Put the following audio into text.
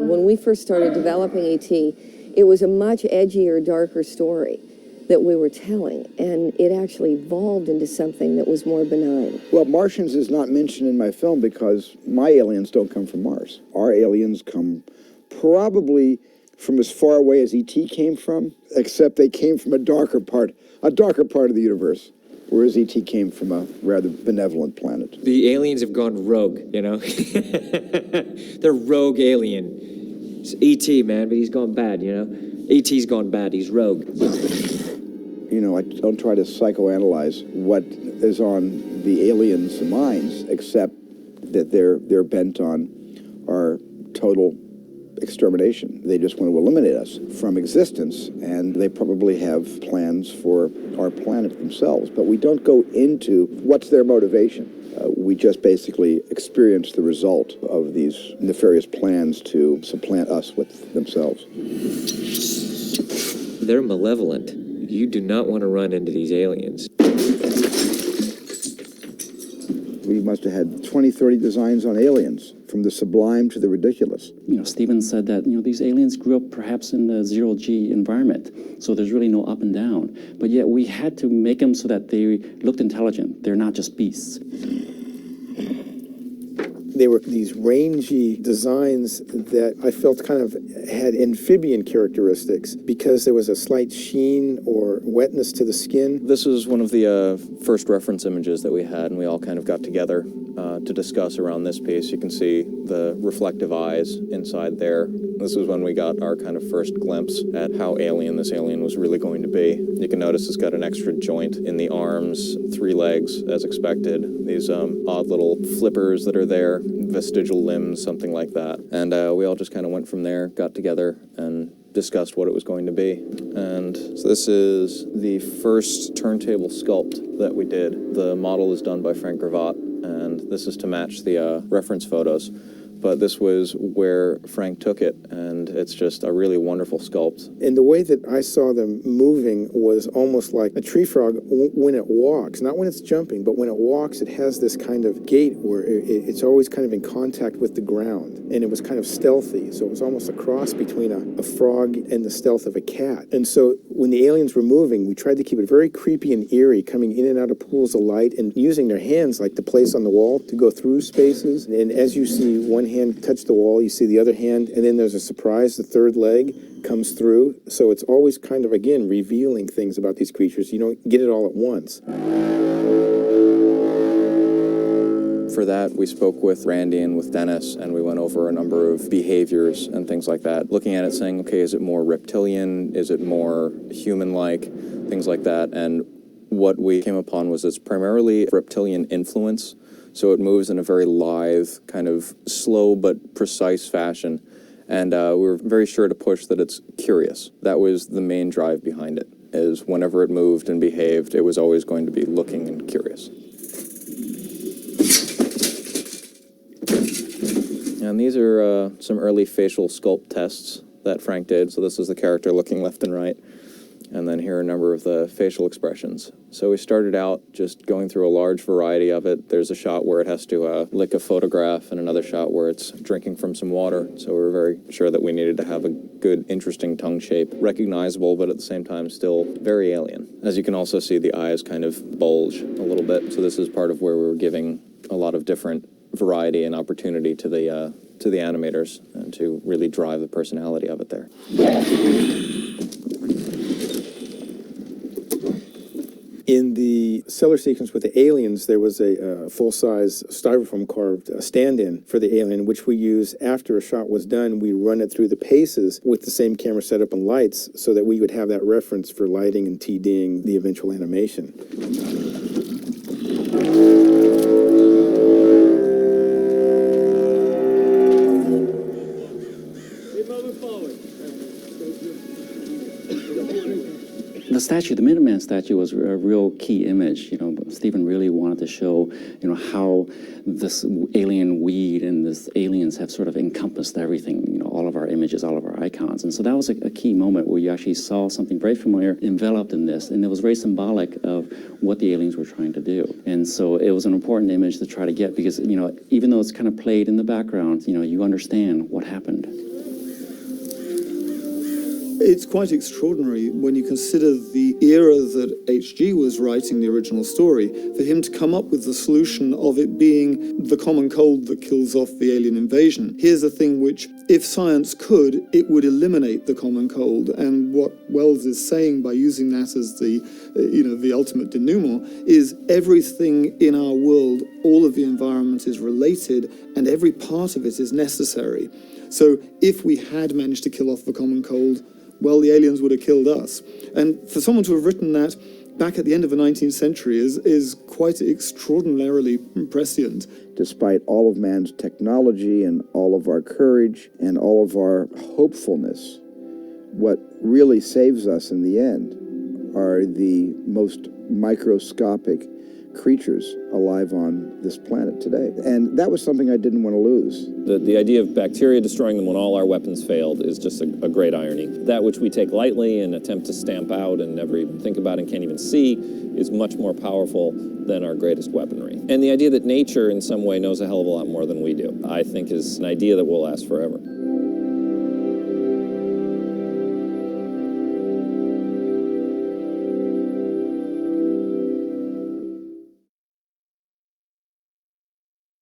When we first started developing E.T., it was a much edgier, darker story that we were telling, and it actually evolved into something that was more benign. Well, Martians is not mentioned in my film because my aliens don't come from Mars. Our aliens come probably from as far away as E.T. came from, except they came from a darker part of the universe, whereas E.T. came from a rather benevolent planet. The aliens have gone rogue, you know? They're rogue alien. It's E.T., man, but he's gone bad, you know? E.T.'s gone bad, he's rogue. You know, I don't try to psychoanalyze what is on the aliens' minds, except that they're bent on our total extermination. They just want to eliminate us from existence, and they probably have plans for our planet themselves. But we don't go into what's their motivation. We just basically experience the result of these nefarious plans to supplant us with themselves. They're malevolent. You do not want to run into these aliens. We must have had 20, 30 designs on aliens, from the sublime to the ridiculous. You know, Stephen said that, you know, these aliens grew up perhaps in the zero-G environment, so there's really no up and down. But yet we had to make them so that they looked intelligent. They're not just beasts. They were these rangy designs that I felt kind of had amphibian characteristics because there was a slight sheen or wetness to the skin. This was one of the first reference images that we had, and we all kind of got together to discuss around this piece. You can see the reflective eyes inside there. This was when we got our kind of first glimpse at how alien this alien was really going to be. You can notice it's got an extra joint in the arms, 3 legs as expected, these odd little flippers that are there, vestigial limbs, something like that. And we all just kind of went from there, got together, and discussed what it was going to be. And so this is the first turntable sculpt that we did. The model is done by Frank Gravatt, and this is to match the reference photos. But this was where Frank took it, and it's just a really wonderful sculpt. And the way that I saw them moving was almost like a tree frog when it walks. Not when it's jumping, but when it walks, it has this kind of gait where it's always kind of in contact with the ground. And it was kind of stealthy, so it was almost a cross between a frog and the stealth of a cat. And so when the aliens were moving, we tried to keep it very creepy and eerie, coming in and out of pools of light and using their hands like the place on the wall to go through spaces. And as you see one hand touch the wall, you see the other hand, and then there's a surprise, the third leg comes through. So it's always kind of, again, revealing things about these creatures. You don't get it all at once. For that, we spoke with Randy and with Dennis, and we went over a number of behaviors and things like that, looking at it saying, okay, is it more reptilian? Is it more human-like? Things like that. And what we came upon was it's primarily reptilian influence. So it moves in a very lithe, kind of slow but precise fashion. And we were very sure to push that it's curious. That was the main drive behind it, is whenever it moved and behaved, it was always going to be looking and curious. And these are some early facial sculpt tests that Frank did. So this is the character looking left and right. And then here are a number of the facial expressions. So we started out just going through a large variety of it. There's a shot where it has to lick a photograph, and another shot where it's drinking from some water. So we were very sure that we needed to have a good, interesting tongue shape, recognizable, but at the same time still very alien. As you can also see, the eyes kind of bulge a little bit. So this is part of where we were giving a lot of different variety and opportunity to the animators and to really drive the personality of it there. In the cellar sequence with the aliens, there was a full-size styrofoam carved stand-in for the alien, which we use after a shot was done. We run it through the paces with the same camera setup and lights so that we would have that reference for lighting and TDing the eventual animation. The statue, the Minuteman statue, was a real key image. You know, Stephen really wanted to show, you know, how this alien weed and this aliens have sort of encompassed everything, you know, all of our images, all of our icons. And so that was a key moment where you actually saw something very familiar enveloped in this, and it was very symbolic of what the aliens were trying to do. And so it was an important image to try to get because, you know, even though it's kind of played in the background, you know, you understand what happened. It's quite extraordinary when you consider the era that H.G. was writing the original story, for him to come up with the solution of it being the common cold that kills off the alien invasion. Here's a thing which, if science could, it would eliminate the common cold. And what Wells is saying by using that as the ultimate denouement is everything in our world, all of the environment is related and every part of it is necessary. So if we had managed to kill off the common cold, well, the aliens would have killed us. And for someone to have written that back at the end of the 19th century is quite extraordinarily prescient. Despite all of man's technology and all of our courage and all of our hopefulness, what really saves us in the end are the most microscopic creatures alive on this planet today. And that was something I didn't want to lose. The idea of bacteria destroying them when all our weapons failed is just a great irony. That which we take lightly and attempt to stamp out and never even think about and can't even see is much more powerful than our greatest weaponry. And the idea that nature in some way knows a hell of a lot more than we do, I think is an idea that will last forever.